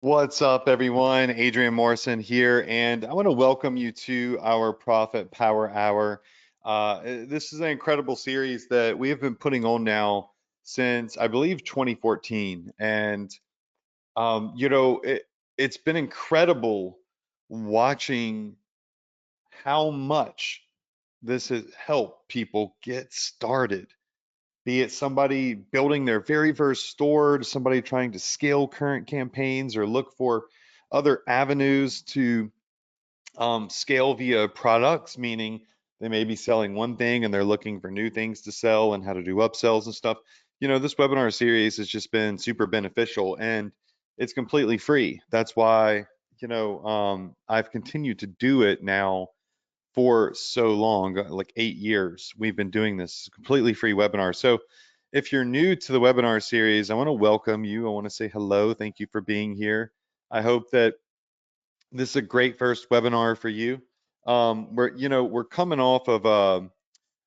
What's up, everyone? Adrian Morrison here, and I want to welcome you to our Profit Power Hour. This is an incredible series that we have been putting on now since, I believe, 2014. And, it's been incredible watching how much this has helped people get started, be it somebody building their very first store, to somebody trying to scale current campaigns or look for other avenues to scale via products, meaning they may be selling one thing and they're looking for new things to sell and how to do upsells and stuff. This webinar series has just been super beneficial and it's completely free. That's why, I've continued to do it now for so long, like 8 years. We've been doing this completely free webinar. So if you're new to the webinar series, I want to welcome you. I want to say hello. Thank you for being here. I hope that this is a great first webinar for you. We're coming off of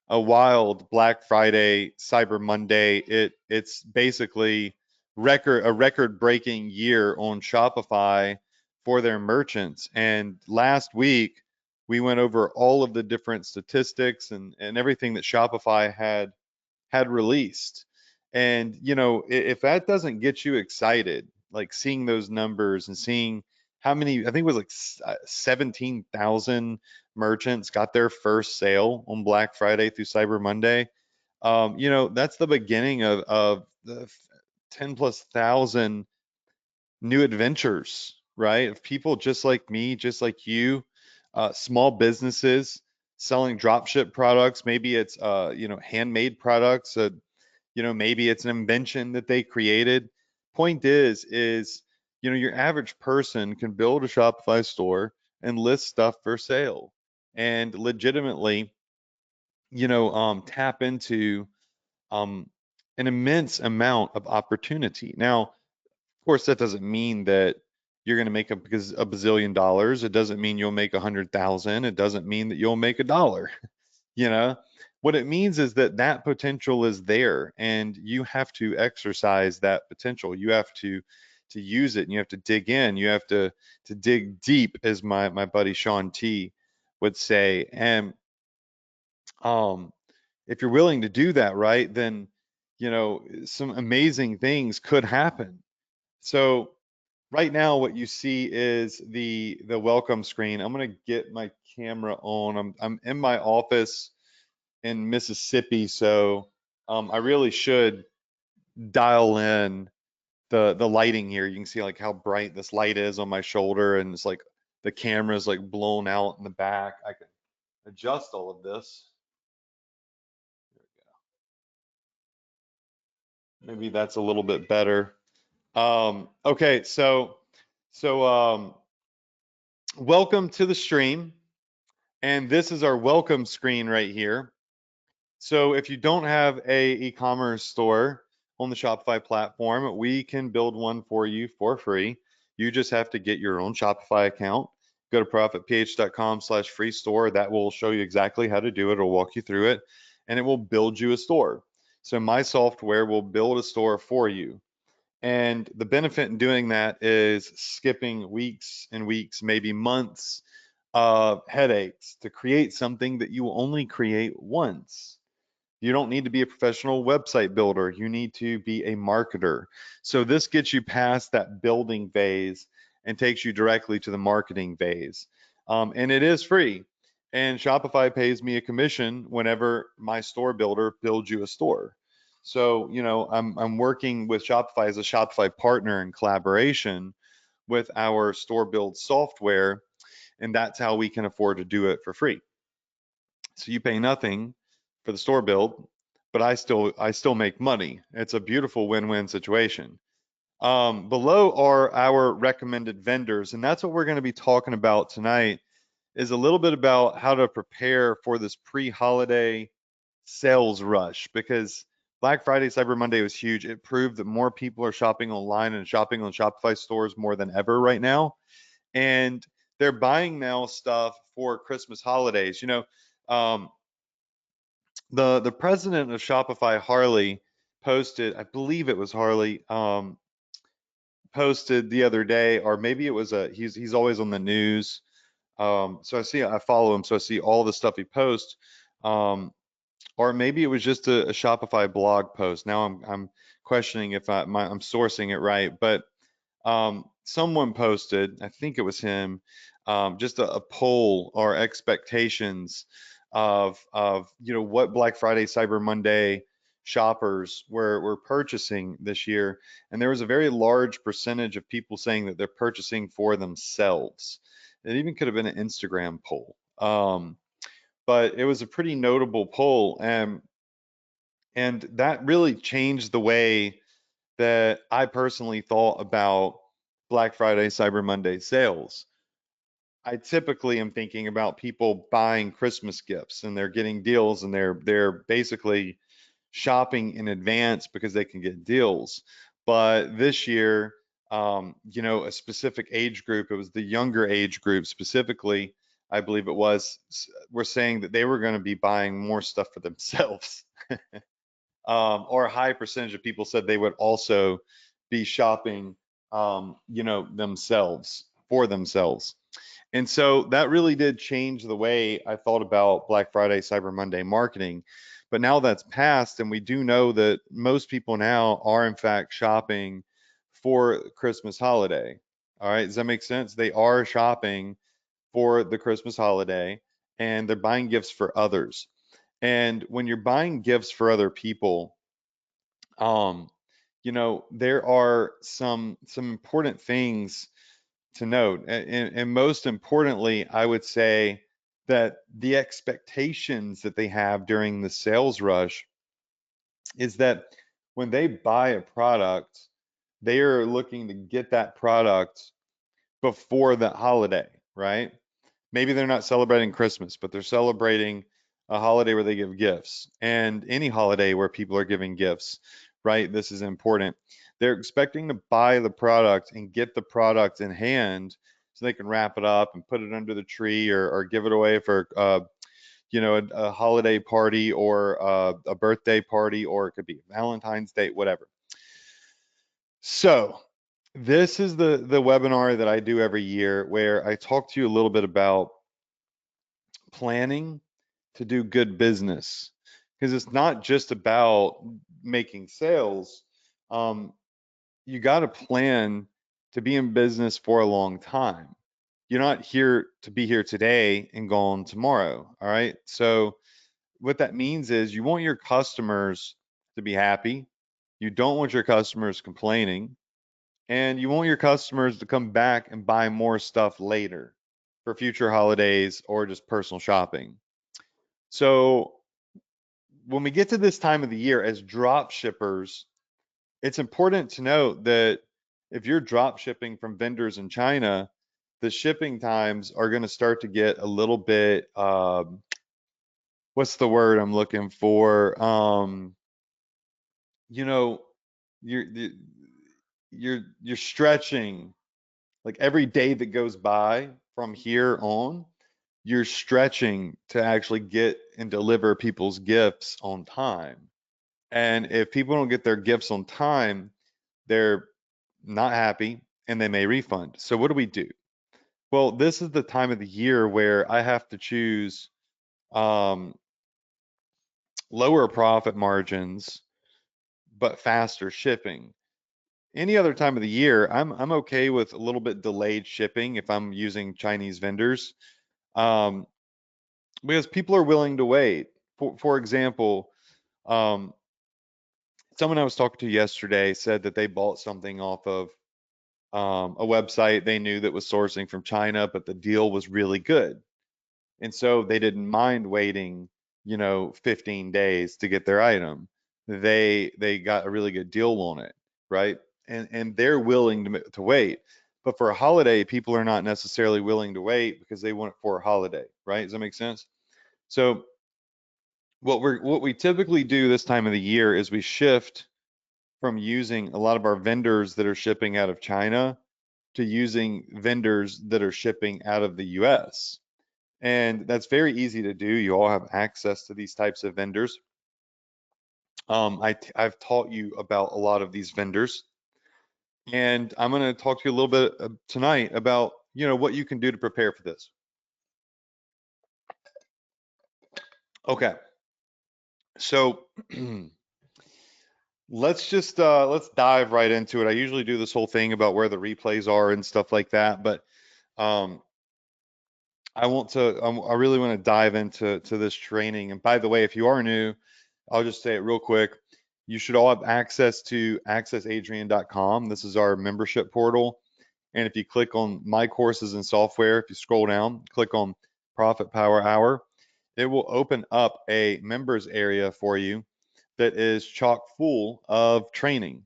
a wild Black Friday, Cyber Monday. It's basically a record breaking year on Shopify for their merchants. And last week we went over all of the different statistics and everything that Shopify had released. And if that doesn't get you excited, like seeing those numbers and seeing how many, I think it was like 17,000 merchants got their first sale on Black Friday through Cyber Monday. That's the beginning of the 10 plus thousand new adventures, right? Of people just like me, just like you, small businesses selling dropship products. Maybe it's handmade products. Maybe it's an invention that they created. Point is your average person can build a Shopify store and list stuff for sale and legitimately, tap into um, an immense amount of opportunity. Now, of course, that doesn't mean that you're going to make a bazillion dollars. It doesn't mean you'll make 100,000. It doesn't mean that you'll make $1. You know, what it means is that that potential is there, and you have to exercise that potential. You have to use it, and you have to dig in. You have to dig deep, as my buddy Sean T would say. And um, if you're willing to do that, right, then some amazing things could happen. So right now, what you see is the welcome screen. I'm gonna get my camera on. I'm in my office in Mississippi, so I really should dial in the lighting here. You can see like how bright this light is on my shoulder, and it's like the camera's like blown out in the back. I can adjust all of this. Maybe that's a little bit better. Okay, so welcome to the stream, and this is our welcome screen right here. So if you don't have a e-commerce store on the Shopify platform, we can build one for you for free. You just have to get your own Shopify account. Go to profitph.com/free store. That will show you exactly how to do it. It'll walk you through it, and it will build you a store. So my software will build a store for you. And the benefit in doing that is skipping weeks and weeks, maybe months of headaches to create something that you will only create once. You don't need to be a professional website builder. You need to be a marketer. So this gets you past that building phase and takes you directly to the marketing phase. And it is free. And Shopify pays me a commission whenever my store builder builds you a store. So, I'm working with Shopify as a Shopify partner in collaboration with our store build software, and that's how we can afford to do it for free. So you pay nothing for the store build, but I still make money. It's a beautiful win-win situation. Below are our recommended vendors, and that's what we're going to be talking about tonight, is a little bit about how to prepare for this pre-holiday sales rush, because Black Friday, Cyber Monday was huge. It proved that more people are shopping online and shopping on Shopify stores more than ever right now. And they're buying now stuff for Christmas holidays. Um, the president of Shopify, Harley, posted, I believe it was Harley, posted the other day, or maybe it was he's always on the news. So I follow him, so I see all the stuff he posts. Um, or maybe it was just a Shopify blog post. Now I'm questioning if I'm sourcing it right, but someone posted, I think it was him, just a poll or expectations of what Black Friday, Cyber Monday shoppers were purchasing this year, and there was a very large percentage of people saying that they're purchasing for themselves. It even could have been an Instagram poll, but it was a pretty notable poll, and that really changed the way that I personally thought about Black Friday, Cyber Monday sales. I typically am thinking about people buying Christmas gifts and they're getting deals and they're basically shopping in advance because they can get deals. But this year, a specific age group, it was the younger age group specifically, I believe it was, were saying that they were going to be buying more stuff for themselves. Or a high percentage of people said they would also be shopping, themselves for themselves. And so that really did change the way I thought about Black Friday, Cyber Monday marketing. But now that's passed, and we do know that most people now are in fact shopping for Christmas holiday. All right, does that make sense? They are shopping for the Christmas holiday and they're buying gifts for others. And when you're buying gifts for other people, um, there are some important things to note. And most importantly, I would say that the expectations that they have during the sales rush is that when they buy a product, they are looking to get that product before the holiday, right? Maybe they're not celebrating Christmas, but they're celebrating a holiday where they give gifts, and any holiday where people are giving gifts, right? This is important. They're expecting to buy the product and get the product in hand so they can wrap it up and put it under the tree, or give it away for a holiday party, or a birthday party, or it could be Valentine's Day, whatever. So this is the webinar that I do every year where I talk to you a little bit about planning to do good business, because it's not just about making sales. Um, you got to plan to be in business for a long time. You're not here to be here today and gone tomorrow. All right. So what that means is you want your customers to be happy. You don't want your customers complaining, and you want your customers to come back and buy more stuff later for future holidays or just personal shopping. So when we get to this time of the year as drop shippers, it's important to note that if you're drop shipping from vendors in China, the shipping times are going to start to get a little bit, what's the word I'm looking for? You know, you're you're stretching, like every day that goes by from here on, you're stretching to actually get and deliver people's gifts on time. And if people don't get their gifts on time, they're not happy and they may refund. So what do we do? Well, this is the time of the year where I have to choose um, lower profit margins but faster shipping. Any other time of the year, I'm okay with a little bit delayed shipping if I'm using Chinese vendors, um, because people are willing to wait. For example, um, someone I was talking to yesterday said that they bought something off of a website they knew that was sourcing from China, but the deal was really good. And so they didn't mind waiting, 15 days to get their item. They got a really good deal on it, right? And they're willing to wait. But for a holiday, people are not necessarily willing to wait because they want it for a holiday, right? Does that make sense? So what we typically do this time of the year is we shift from using a lot of our vendors that are shipping out of China to using vendors that are shipping out of the US. And that's very easy to do. You all have access to these types of vendors. I've taught you about a lot of these vendors. And I'm going to talk to you a little bit tonight about, what you can do to prepare for this. Okay. So let's dive right into it. I usually do this whole thing about where the replays are and stuff like that, but um, I really want to dive into this training. And by the way, if you are new, I'll just say it real quick. You should all have access to accessadrian.com. This is our membership portal. And if you click on My Courses and Software, if you scroll down, click on Profit Power Hour, it will open up a members area for you that is chock full of training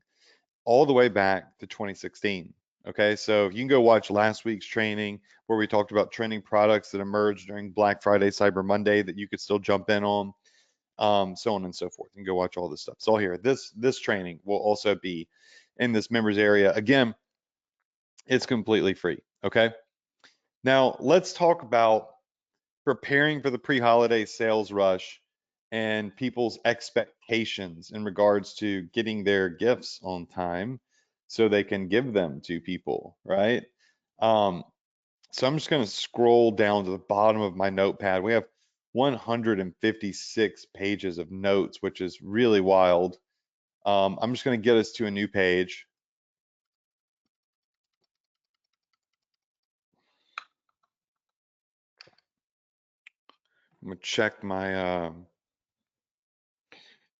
all the way back to 2016. Okay, so you can go watch last week's training where we talked about trending products that emerged during Black Friday, Cyber Monday that you could still jump in on, so on and so forth. You can go watch all this stuff. It's all here. This training will also be in this members area. Again, it's completely free. Okay, now let's talk about preparing for the pre-holiday sales rush and people's expectations in regards to getting their gifts on time so they can give them to people, right? Um, so I'm just going to scroll down to the bottom of my notepad. We have 156 pages of notes, which is really wild. I'm just going to get us to a new page. I'm going to check my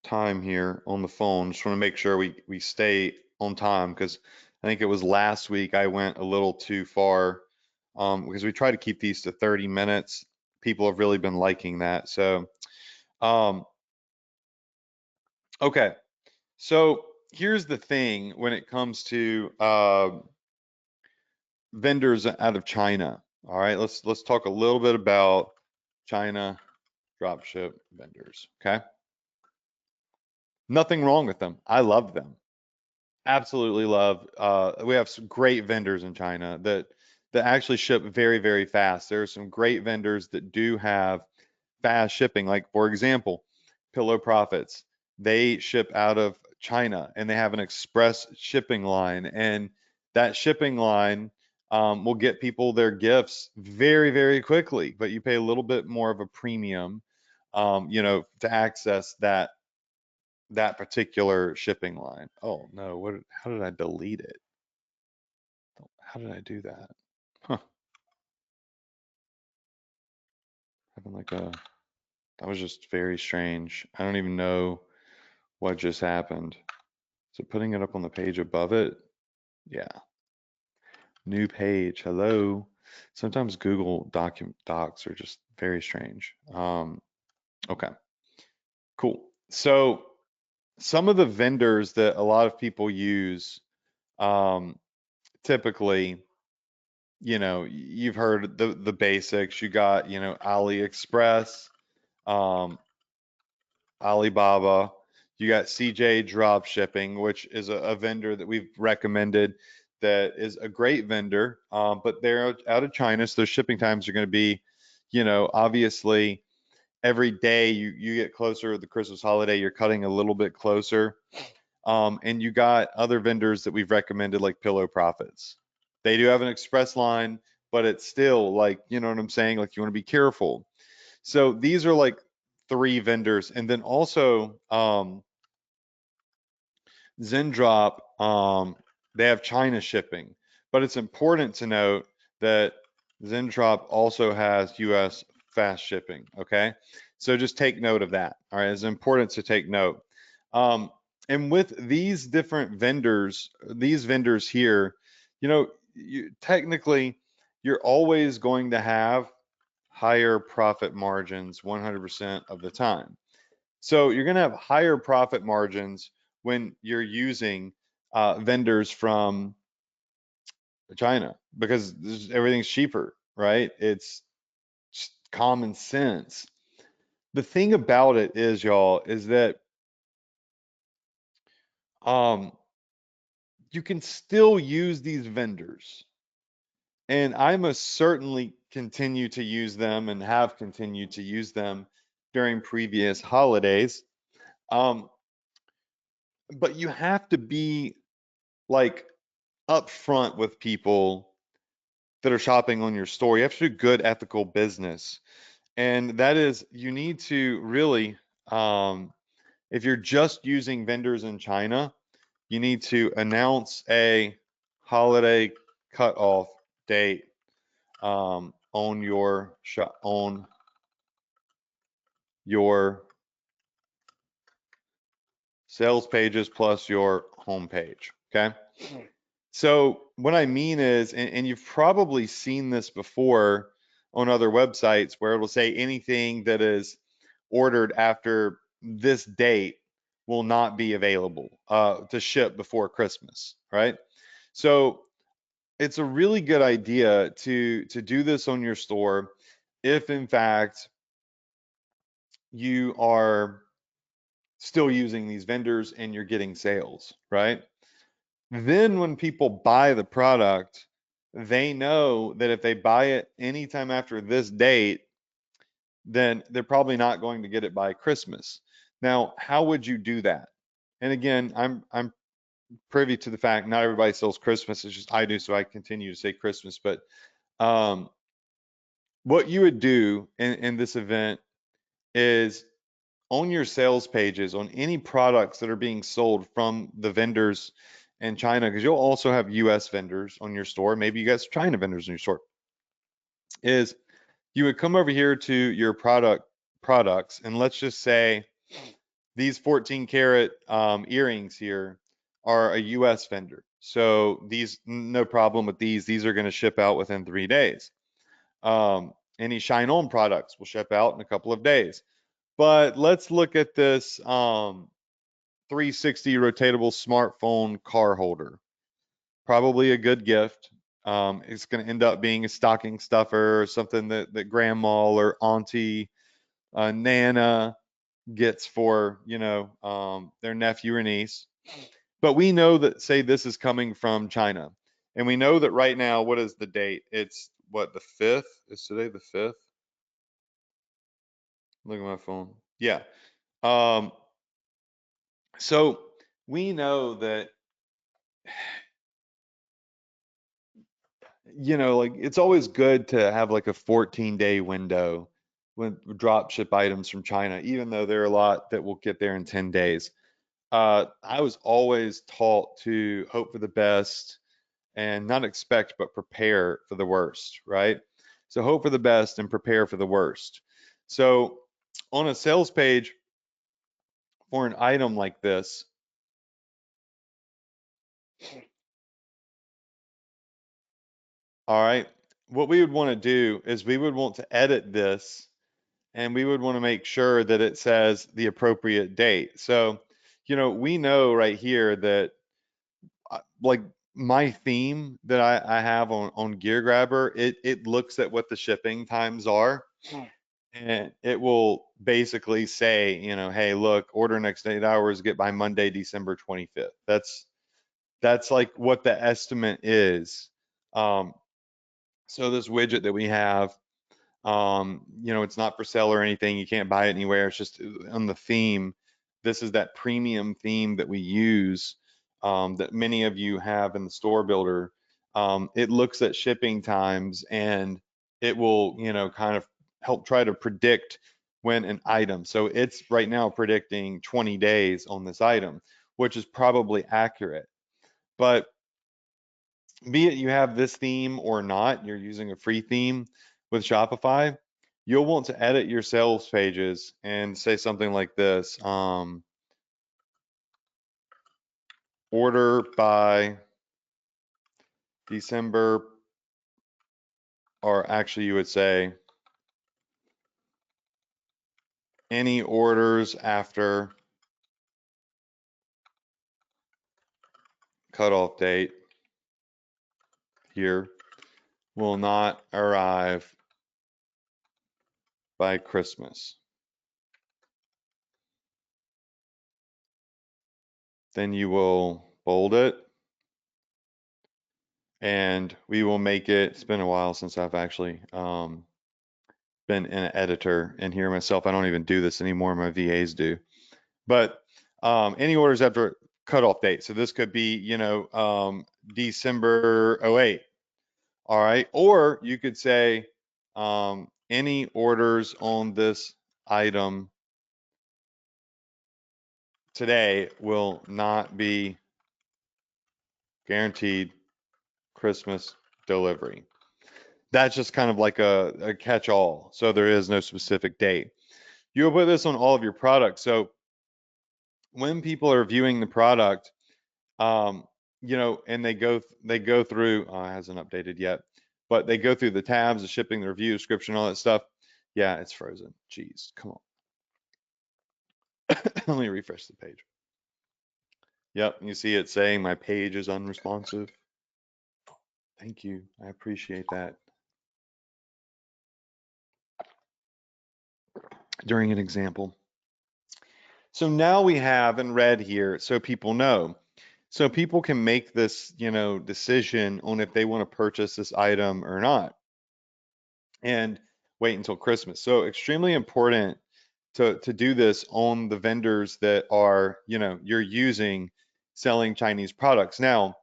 time here on the phone. Just want to make sure we stay on time because I think it was last week I went a little too far because we try to keep these to 30 minutes. People have really been liking that. So, um, okay. So here's the thing when it comes to vendors out of China. All right, let's talk a little bit about China dropship vendors. Okay, nothing wrong with them. I love them. Absolutely love. We have some great vendors in China that actually ship very, very fast. There are some great vendors that do have fast shipping. Like for example, Pillow Profits. They ship out of China and they have an express shipping line, and that shipping line will get people their gifts very, very quickly. But you pay a little bit more of a premium, to access that particular shipping line. Oh no, how did I delete it? How did I do that? Huh, having like that was just very strange. I don't even know what just happened. So putting it up on the page above it? Yeah. New page. Hello. Sometimes Google Docs are just very strange. Okay, cool. So some of the vendors that a lot of people use, um, typically, you've heard the basics. You got, AliExpress, um, Alibaba. You got CJ Drop Shipping, which is a vendor that we've recommended that is a great vendor, but they're out of China, so their shipping times are going to be, obviously every day you get closer to the Christmas holiday, you're cutting a little bit closer. And you got other vendors that we've recommended like Pillow Profits. They do have an express line, but it's still like, you know what I'm saying? Like you want to be careful. So these are like three vendors. And then also Zendrop, they have China shipping, but it's important to note that Zendrop also has US fast shipping. Okay. So just take note of that. All right. It's important to take note. Um, and with these vendors here, technically, you're always going to have higher profit margins 100% of the time. So you're going to have higher profit margins when you're using vendors from China because everything's cheaper, right? It's just common sense. The thing about it is, y'all, is that um, you can still use these vendors, and I must certainly continue to use them and have continued to use them during previous holidays. Um, but you have to be like upfront with people that are shopping on your store. You have to do good ethical business. And that is, you need to really, if you're just using vendors in China, you need to announce a holiday cutoff date on your sales pages plus your homepage. Okay. So what I mean is, and you've probably seen this before on other websites where it'll say anything that is ordered after this date will not be available to ship before Christmas, right? So it's a really good idea to do this on your store if in fact you are still using these vendors and you're getting sales, right? Then when people buy the product, they know that if they buy it anytime after this date, then they're probably not going to get it by Christmas. Now, how would you do that? And again, I'm privy to the fact not everybody sells Christmas. It's just I do, so I continue to say Christmas. But um, what you would do in this event is on your sales pages, on any products that are being sold from the vendors in China, because you'll also have US vendors on your store, maybe you got some China vendors in your store, is you would come over here to your products, and let's just say these 14 karat earrings here are a US vendor. So these, no problem with these. These are going to ship out within 3 days. Any Shineon products will ship out in a couple of days. But let's look at this 360 rotatable smartphone car holder. Probably a good gift. It's going to end up being a stocking stuffer or something that grandma or auntie, Nana gets for, their nephew or niece. But we know that, say, this is coming from China. And we know that right now, what is the date? It's what, the 5th? Is today the 5th? Look at my phone. Yeah. Um, so we know that, like it's always good to have like a 14-day window when drop ship items from China, even though there are a lot that will get there in 10 days. I was always taught to hope for the best and not expect, but prepare for the worst, right? So hope for the best and prepare for the worst. So on a sales page for an item like this, all right, what we would want to do is we would want to edit this and we would want to make sure that it says the appropriate date. So, we know right here that like my theme that I have on Gear Grabber, it looks at what the shipping times are and it will basically say, hey, look, order next 8 hours, get by Monday, December 25th. That's like what the estimate is. Um, so this widget that we have, it's not for sale or anything. You can't buy it anywhere. It's just on the theme. This is that premium theme that we use, that many of you have in the store builder. It looks at shipping times and it will, kind of help try to predict when an item. So it's right now predicting 20 days on this item, which is probably accurate. But be it you have this theme or not, you're using a free theme with Shopify, you'll want to edit your sales pages and say something like this, order by December, or actually you would say any orders after cutoff date here will not arrive by Christmas. Then you will bold it and we will make it, it's been a while since I've actually been an editor in here myself. I don't even do this anymore. My VAs do. But any orders after cutoff date. So this could be, December '08. All right. Or you could say, any orders on this item today will not be guaranteed Christmas delivery. That's just kind of like a catch-all. So there is no specific date. You'll put this on all of your products. So when people are viewing the product, um, and they go through, it hasn't updated yet, but they go through the tabs, the shipping, the review, description, all that stuff. Yeah, it's frozen. Jeez, come on. Let me refresh the page. Yep, you see it saying my page is unresponsive. Thank you. I appreciate that. During an example. So now we have in red here, so people know. So people can make this, decision on if they want to purchase this item or not and wait until Christmas. So extremely important to do this on the vendors that are, you're using selling Chinese products. Now,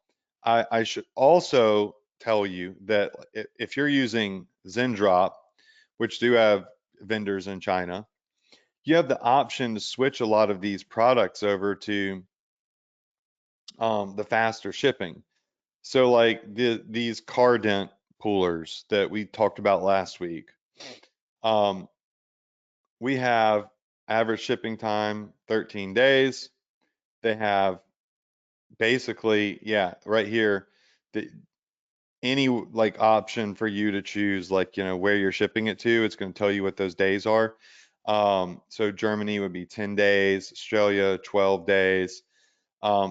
I should also tell you that if you're using Zendrop, which do have vendors in China, you have the option to switch a lot of these products over to the faster shipping. So like these car dent pullers that we talked about last week, um, we have average shipping time 13 days. They have basically, yeah, right here, the any like option for you to choose like, where you're shipping it to. It's going to tell you what those days are. So Germany would be 10 days, Australia 12 days.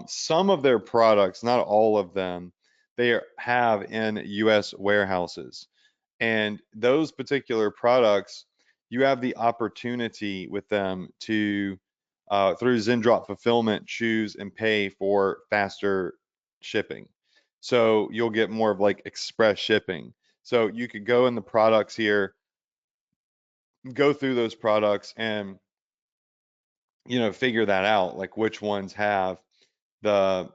Some of their products, not all of them, have in US warehouses. And those particular products, you have the opportunity with them to, through Zendrop fulfillment, choose and pay for faster shipping. So you'll get more of like express shipping. So you could go in the products here, go through those products and, figure that out, like which ones have the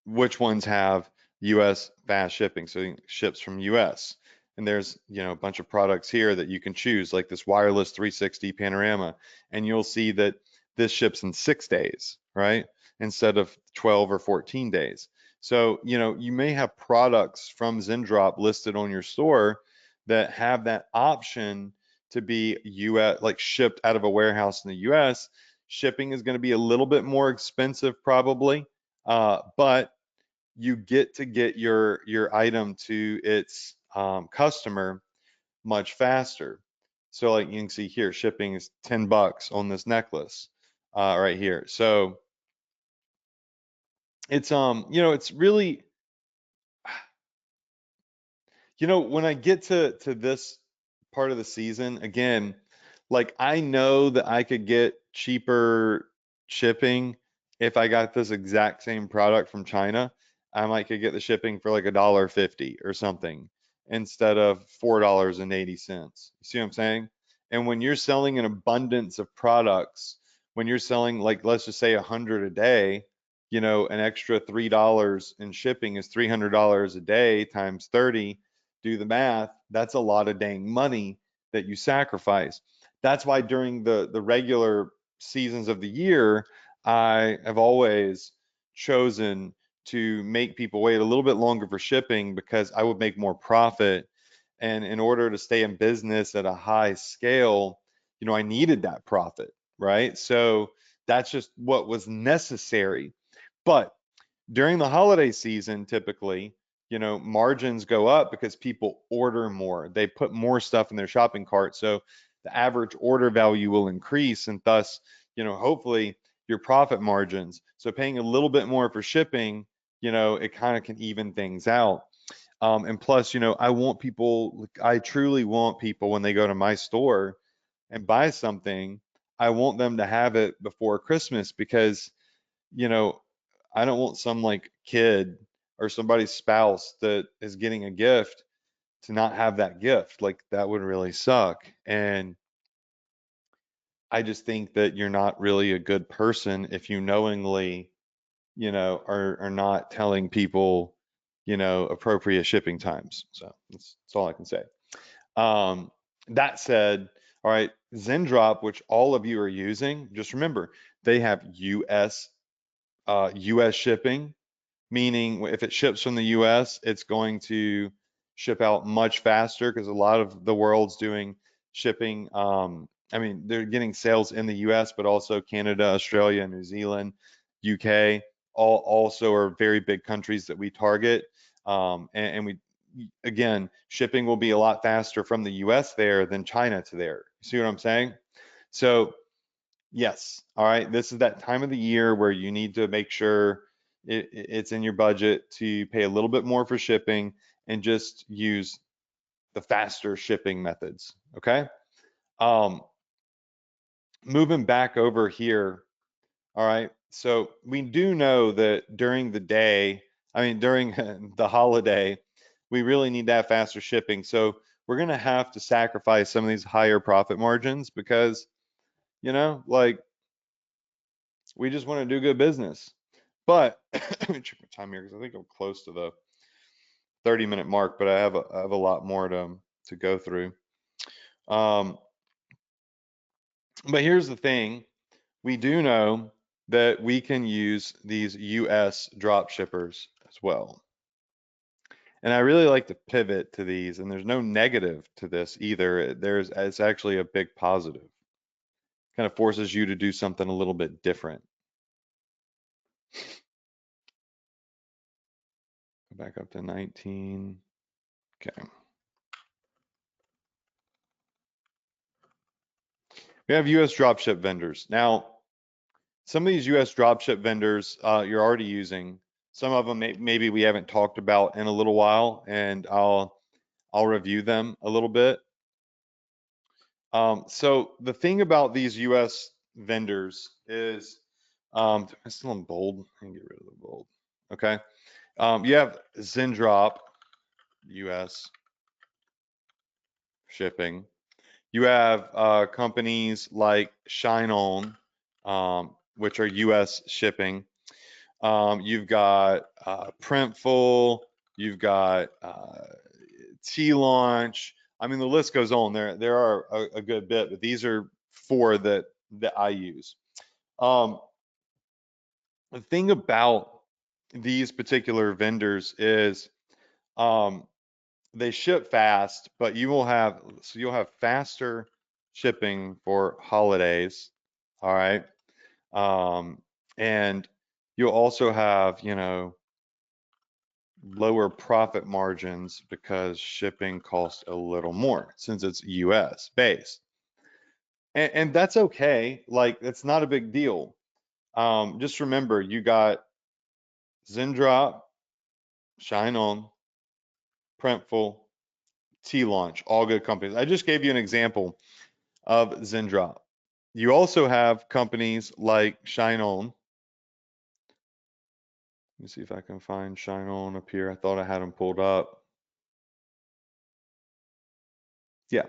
which ones have US fast shipping, so it ships from US. And there's, a bunch of products here that you can choose, like this wireless 360 panorama, and you'll see that this ships in 6 days, right? Instead of 12 or 14 days. So, you may have products from Zendrop listed on your store that have that option to be US, like shipped out of a warehouse in the US. Shipping is going to be a little bit more expensive probably, but you get to get your item to its customer much faster. So like you can see here, shipping is $10 on this necklace right here. So it's it's really, when I get to this part of the season, again, like I know that I could get cheaper shipping if I got this exact same product from China. I might could get the shipping for like $1.50 or something instead of $4.80. You see what I'm saying? And when you're selling an abundance of products, when you're selling like let's just say 100 a day, an extra $3 in shipping is $300 a day times 30. Do the math. That's a lot of dang money that you sacrifice. That's why during the regular seasons of the year, I have always chosen to make people wait a little bit longer for shipping because I would make more profit. And in order to stay in business at a high scale, I needed that profit, right? So that's just what was necessary. But during the holiday season, typically, margins go up because people order more. They put more stuff in their shopping cart. So the average order value will increase and thus, hopefully your profit margins. So paying a little bit more for shipping, it kind of can even things out. And plus, I truly want people when they go to my store and buy something, I want them to have it before Christmas because, you know, I don't want some like kid or somebody's spouse that is getting a gift to not have that gift. Like that would really suck. And I just think that you're not really a good person if you knowingly, are not telling people, appropriate shipping times. So that's all I can say. Um, that said, all right, Zendrop, which all of you are using, just remember they have US shipping, meaning if it ships from the US, it's going to ship out much faster because a lot of the world's doing shipping. I mean, they're getting sales in the US, but also Canada, Australia, New Zealand, UK, all also are very big countries that we target. And we, again, shipping will be a lot faster from the US there than China to there. You see what I'm saying? So yes. All right. This is that time of the year where you need to make sure it's in your budget to pay a little bit more for shipping and just use the faster shipping methods. Okay. Um, moving back over here. All right. So we do know that during the day, I mean, during the holiday, we really need to have faster shipping. So we're going to have to sacrifice some of these higher profit margins because, like we just want to do good business. But let me check my time here because I think I'm close to the 30-minute mark, but I have a lot more to go through. Um, but here's the thing, we do know that we can use these US drop shippers as well. And I really like to pivot to these, and there's no negative to this either. It's actually a big positive. Kind of forces you to do something a little bit different. Go back up to 19. Okay. We have US dropship vendors. Now, some of these US dropship vendors you're already using. Some of them maybe we haven't talked about in a little while, and I'll review them a little bit. So the thing about these US vendors is, I'm still in bold. I can get rid of the bold. Okay. You have Zendrop, US shipping. You have companies like Shineon, which are US shipping. You've got Printful, you've got TLaunch. I mean, the list goes on. There are a good bit, but these are four that I use. Um, the thing about these particular vendors is um, they ship fast, but you'll have faster shipping for holidays. All right. Um, and you'll also have, lower profit margins because shipping costs a little more since it's US based. And that's okay. Like, that's not a big deal. Just remember, you got Zendrop, Shine On, Printful, TLaunch, all good companies. I just gave you an example of Zendrop. You also have companies like Shine On. Let me see if I can find Shine On up here. I thought I had them pulled up. Yeah.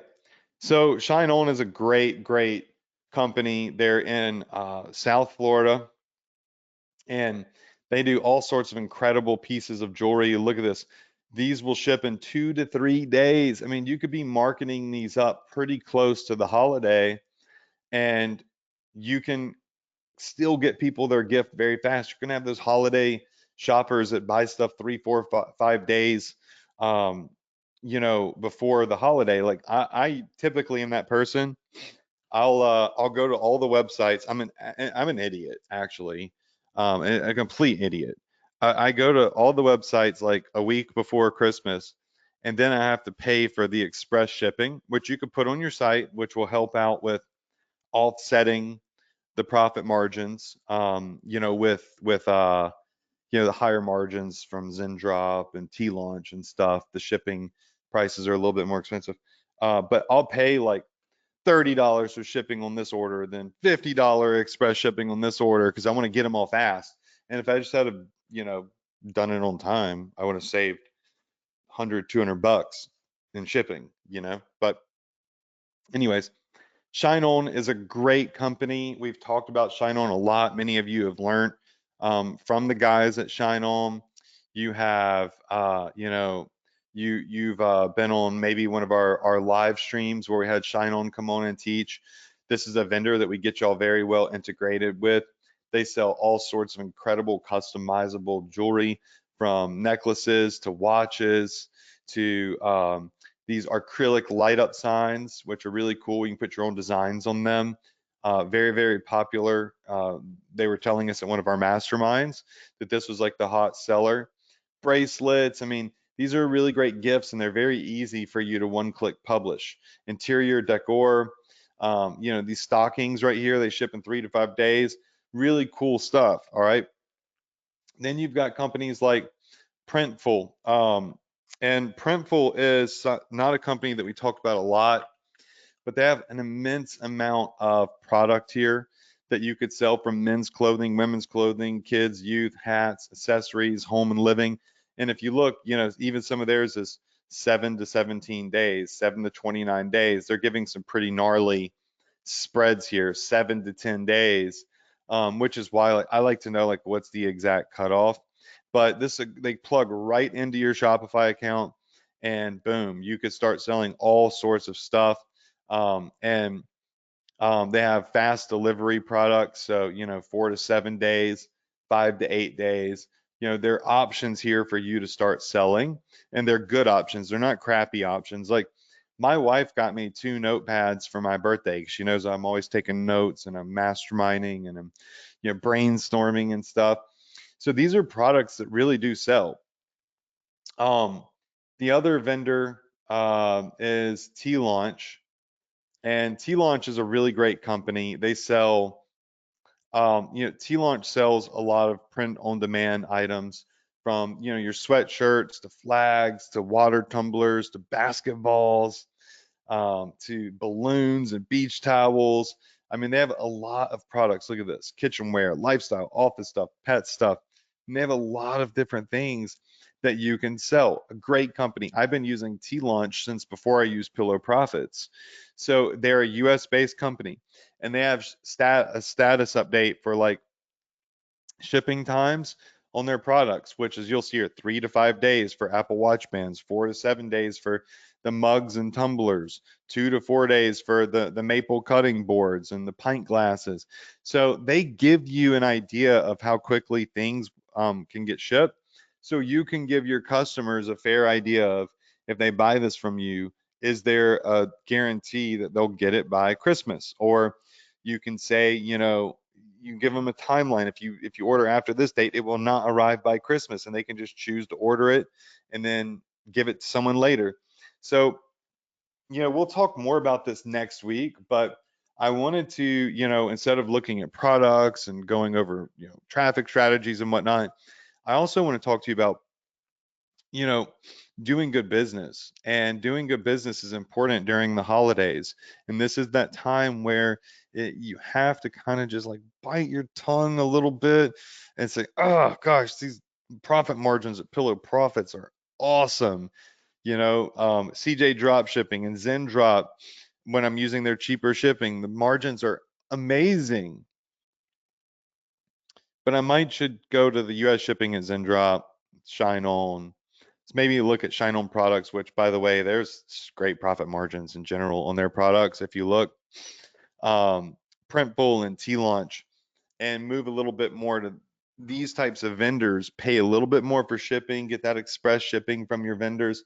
So Shine On is a great company. They're in South Florida, and they do all sorts of incredible pieces of jewelry. Look at this. These will ship in 2 to 3 days. I mean, you could be marketing these up pretty close to the holiday, and you can still get people their gift very fast. You're gonna have those holiday shoppers that buy stuff 3, 4, 5 days, um, before the holiday. Like I typically am that person. I'll go to all the websites. I'm an idiot actually, a complete idiot. I go to all the websites like a week before Christmas, and then I have to pay for the express shipping, which you could put on your site, which will help out with offsetting the profit margins, with the higher margins from Zendrop and TLaunch and stuff. The shipping prices are a little bit more expensive. But I'll pay like $30 for shipping on this order, then $50 express shipping on this order because I want to get them all fast. And if I just had, done it on time, I would have saved 100, $200 in shipping. But anyways, Shineon is a great company. We've talked about Shineon a lot. Many of you have learned from the guys at Shineon. You have, you've been on maybe one of our live streams where we had Shineon come on and teach. This is a vendor that we get y'all very well integrated with. They sell all sorts of incredible customizable jewelry, from necklaces to watches to these acrylic light up signs, which are really cool. You can put your own designs on them. Very, very popular. They were telling us at one of our masterminds that this was like the hot seller. Bracelets. I mean, these are really great gifts, and they're very easy for you to one-click publish. Interior decor. These stockings right here, they ship in 3 to 5 days. Really cool stuff. All right. Then you've got companies like Printful. And Printful is not a company that we talk about a lot, but they have an immense amount of product here that you could sell, from men's clothing, women's clothing, kids, youth, hats, accessories, home and living. And if you look, even some of theirs is 7 to 17 days, 7 to 29 days. They're giving some pretty gnarly spreads here, 7 to 10 days, which is why I like to know like what's the exact cutoff. But this they plug right into your Shopify account, and boom, you could start selling all sorts of stuff. And They have fast delivery products, so 4 to 7 days, 5 to 8 days. There are options here for you to start selling, and they're good options. They're not crappy options. Like my wife got me 2 notepads for my birthday. She knows I'm always taking notes and I'm masterminding and I'm brainstorming and stuff. So these are products that really do sell. Um, the other vendor is TLaunch. And TLaunch is a really great company. They sell, TLaunch sells a lot of print on demand items, from, your sweatshirts to flags to water tumblers to basketballs, to balloons and beach towels. I mean, they have a lot of products. Look at this: kitchenware, lifestyle, office stuff, pet stuff. And they have a lot of different things that you can sell. A great company. I've been using T-Launch since before I used Pillow Profits. So they're a US based company, and they have a status update for like shipping times on their products, which is, you'll see here, 3 to 5 days for Apple Watch bands, 4 to 7 days for the mugs and tumblers, 2 to 4 days for the maple cutting boards and the pint glasses. So they give you an idea of how quickly things can get shipped. So you can give your customers a fair idea of, if they buy this from you, is there a guarantee that they'll get it by Christmas? Or you can say, you give them a timeline. If you order after this date, it will not arrive by Christmas, and they can just choose to order it and then give it to someone later. So, we'll talk more about this next week, but I wanted to, instead of looking at products and going over, traffic strategies and whatnot, I also want to talk to you about, you know, doing good business. And doing good business is important during the holidays. And this is that time where you have to kind of just like bite your tongue a little bit and say, oh gosh, these profit margins at Pillow Profits are awesome. CJ drop shipping and Zen drop, when I'm using their cheaper shipping, the margins are amazing. But I might should go to the US shipping at Zen drop, Shine On. So maybe look at Shine On products, which, by the way, there's great profit margins in general on their products. If you look, um, Printful and T-Launch, and move a little bit more to these types of vendors, pay a little bit more for shipping, get that express shipping from your vendors,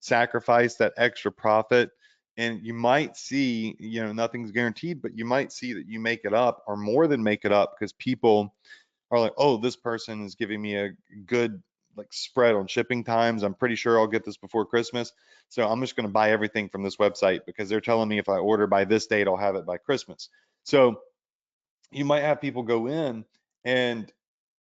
sacrifice that extra profit. And you might see, nothing's guaranteed, but you might see that you make it up, or more than make it up, because people are like, oh, this person is giving me a good like spread on shipping times. I'm pretty sure I'll get this before Christmas. So I'm just going to buy everything from this website because they're telling me if I order by this date, I'll have it by Christmas. So you might have people go in, and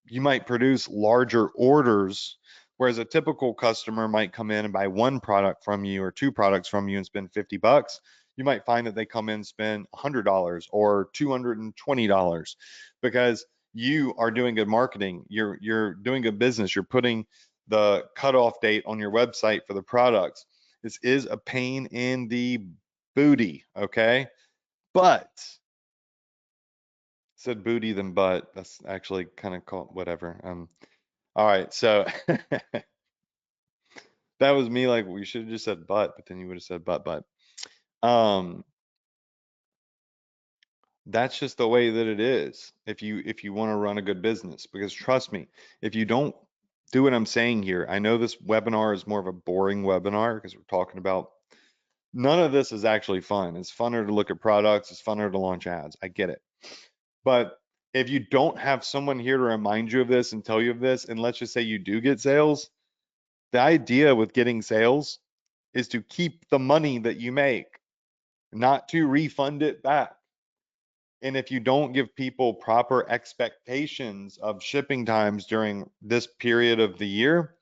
you might produce larger orders, whereas a typical customer might come in and buy one product from you or two products from you and spend $50. You might find that they come in and spend $100 or $220, because you are doing good marketing. You're doing good business. You're putting the cutoff date on your website for the products. This is a pain in the booty, okay? But said booty than butt. That's actually kind of called whatever. All right, so that was me. Like we should have just said butt, but then you would have said butt. Um, that's just the way that it is. If you want to run a good business, because trust me, if you don't do what I'm saying here, I know this webinar is more of a boring webinar because we're talking about none of this is actually fun. It's funner to look at products. It's funner to launch ads. I get it. But if you don't have someone here to remind you of this and tell you of this, and let's just say you do get sales, the idea with getting sales is to keep the money that you make, not to refund it back. And if you don't give people proper expectations of shipping times during this period of the year,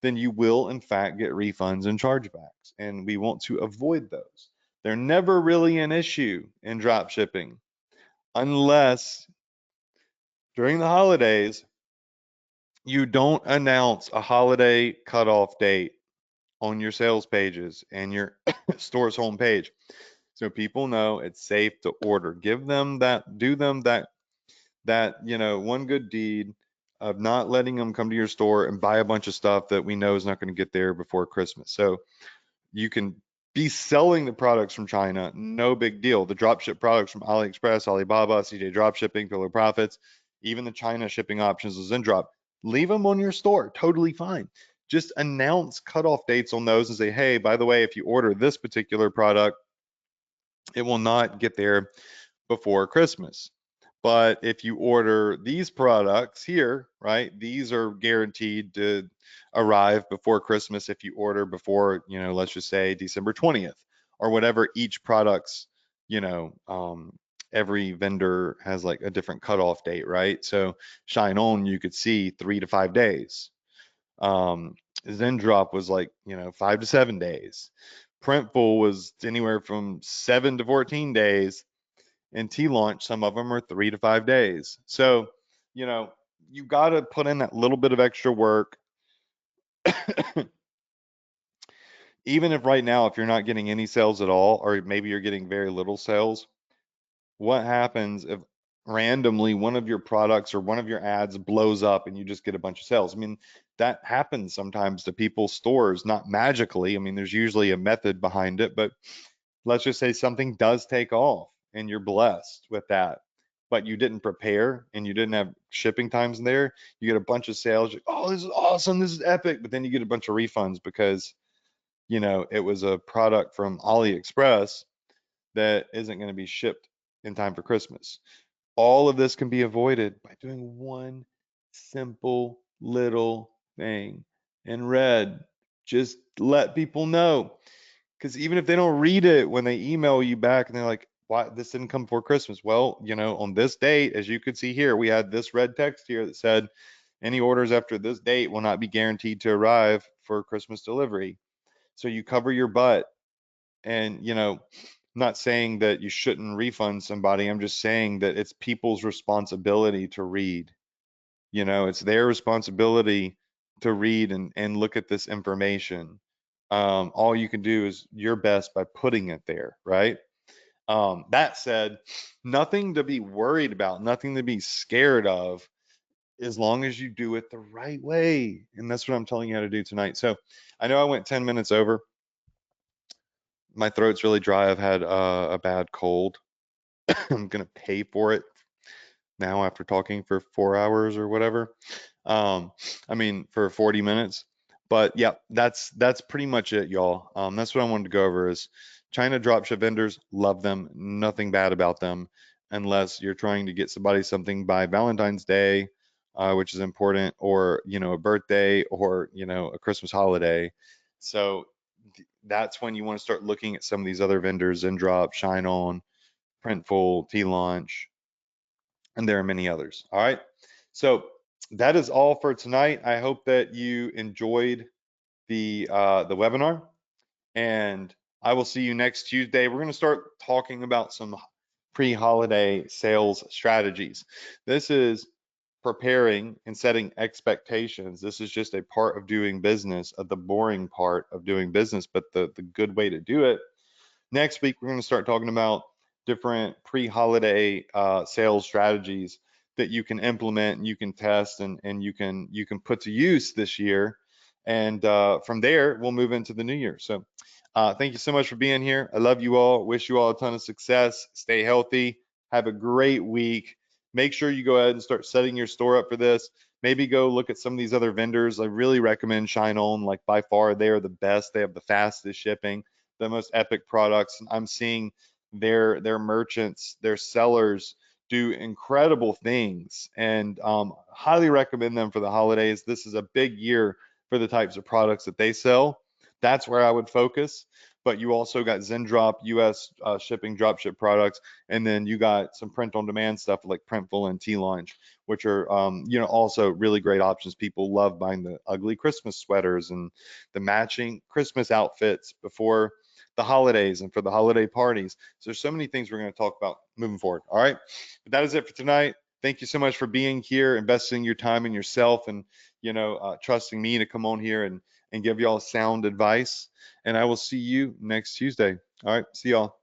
then you will in fact get refunds and chargebacks. And we want to avoid those. They're never really an issue in drop shipping unless during the holidays you don't announce a holiday cutoff date on your sales pages and your store's homepage. So people know it's safe to order. Give them that, do them that, one good deed of not letting them come to your store and buy a bunch of stuff that we know is not going to get there before Christmas. So you can be selling the products from China, no big deal. The dropship products from AliExpress, Alibaba, CJ Dropshipping, Pillar Profits, even the China shipping options is in drop. Leave them on your store, totally fine. Just announce cutoff dates on those and say, hey, by the way, if you order this particular product, it will not get there before Christmas. But if you order these products here, right, these are guaranteed to arrive before Christmas if you order before, let's just say December 20th or whatever each product's, you know, um, every vendor has like a different cutoff date, right? So Shineon, you could see 3 to 5 days. Zendrop was like, 5 to 7 days. Printful was anywhere from 7 to 14 days, and TLaunch, some of them are 3 to 5 days. So, you know, you got to put in that little bit of extra work. Even if right now, if you're not getting any sales at all, or maybe you're getting very little sales, what happens if randomly one of your products or one of your ads blows up and you just get a bunch of sales? I mean, that happens sometimes to people's stores, not magically. I mean, there's usually a method behind it, but let's just say something does take off and you're blessed with that, but you didn't prepare and you didn't have shipping times in there. You get a bunch of sales. Oh, this is awesome. This is epic. But then you get a bunch of refunds because, it was a product from AliExpress that isn't going to be shipped in time for Christmas. All of this can be avoided by doing one simple little thing. In red, just let people know. Because even if they don't read it when they email you back and they're like, why this didn't come before Christmas? Well, on this date, as you could see here, we had this red text here that said any orders after this date will not be guaranteed to arrive for Christmas delivery. So you cover your butt. And, I'm not saying that you shouldn't refund somebody. I'm just saying that it's people's responsibility to read. It's their responsibility to read and look at this information. All you can do is your best by putting it there, right? That said, nothing to be worried about, nothing to be scared of, as long as you do it the right way. And that's what I'm telling you how to do tonight. So I know I went 10 minutes over. My throat's really dry. I've had a bad cold. I'm gonna pay for it now after talking for 4 hours or whatever. Um, I mean for 40 minutes. But yeah, that's pretty much it, y'all. That's what I wanted to go over is China dropship vendors, love them, nothing bad about them, unless you're trying to get somebody something by Valentine's Day, which is important, or a birthday, or a Christmas holiday. So that's when you want to start looking at some of these other vendors, Drop, Shine On, Printful, TLaunch, and there are many others. All right. So that is all for tonight. I hope that you enjoyed the webinar, and I will see you next Tuesday. We're going to start talking about some pre-holiday sales strategies. This is preparing and setting expectations. This is just a part of doing business, of the boring part of doing business, but the good way to do it. Next week, we're going to start talking about different pre-holiday sales strategies that you can implement and you can test and you can put to use this year. And from there, we'll move into the new year. So thank you so much for being here. I love you all. Wish you all a ton of success. Stay healthy. Have a great week. Make sure you go ahead and start setting your store up for this. Maybe go look at some of these other vendors. I really recommend Shineon. Like by far, they are the best. They have the fastest shipping, the most epic products. I'm seeing their merchants, their sellers do incredible things, and highly recommend them for the holidays. This is a big year for the types of products that they sell. That's where I would focus. But you also got Zendrop, US shipping dropship products, and then you got some print on demand stuff like Printful and TLaunch, which are also really great options. People love buying the ugly Christmas sweaters and the matching Christmas outfits before the holidays and for the holiday parties. So there's so many things we're going to talk about moving forward. All right, but that is it for tonight. Thank you so much for being here, investing your time in yourself, and trusting me to come on here and give y'all sound advice. And I will see you next Tuesday. All right, see y'all.